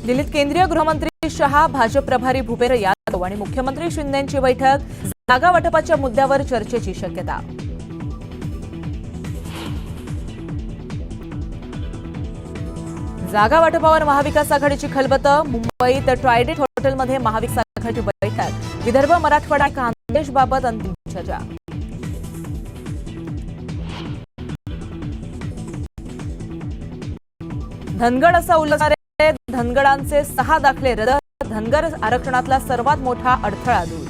दिल्लीत केंद्रीय गृहमंत्री शहा, भाजप प्रभारी भूपेंद्र यादव आणि मुख्यमंत्री शिंदेंची बैठक. जागा वाटपाच्या मुद्द्यावर चर्चेची शक्यता. जागा वाटपावर महाविकास आघाडीची खलबतं. मुंबईत ट्रायडेंट हॉटेलमध्ये महाविकास आघाडीची बैठक. विदर्भ, मराठवाडा खानदेशबाबत अंतिम चर्चा. धनगड असा उल्लेख. धनगडांचे 6 दाखले रद्द. धनगर आरक्षणातला सर्वात मोठा अडथळा दूर.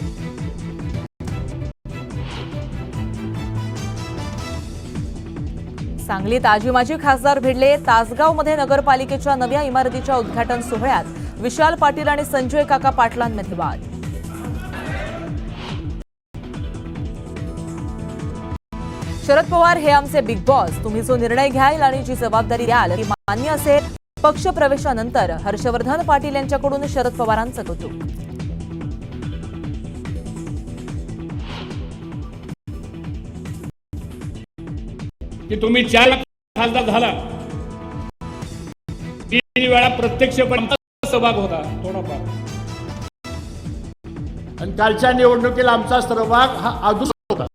सांगलीत आजी माजी खासदार भिडले. तासगावमध्ये नगरपालिकेच्या नव्या इमारतीच्या उद्घाटन सोहळ्यात विशाल पाटील आणि संजय काका पाटलांमध्ये वाद. शरद पवार हे आमचे बिग बॉस. तुम्ही जो निर्णय घ्याल आणि जी जबाबदारी द्याल ती मान्य असेल. पक्ष प्रवेशानंतर हर्षवर्धन पाटील यांच्याकडून शरद पवारांचं कौतुक. की तुम्ही 4 खासदार झाला. 3 वेळा प्रत्यक्षपणे सहभाग होता थोडाफार. आणि कालच्या निवडणुकीला आमचा सहभाग हा अधून होता.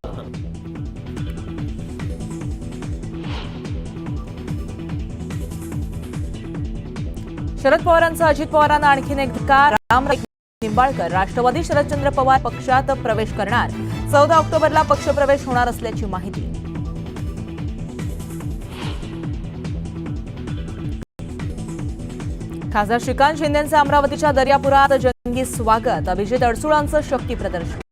शरद पवारांचा अजित पवारांना आणखीन एक धक्का. रामराव निंबाळकर राष्ट्रवादी शरदचंद्र पवार पक्षात प्रवेश करणार. 14 ऑक्टोबरला पक्षप्रवेश होणार असल्याची माहिती. खासदार श्रीकांत शिंदेंचे अमरावतीच्या दर्यापुरात जंगी स्वागत. अभिजित अडसुळांचं शक्ती प्रदर्शन.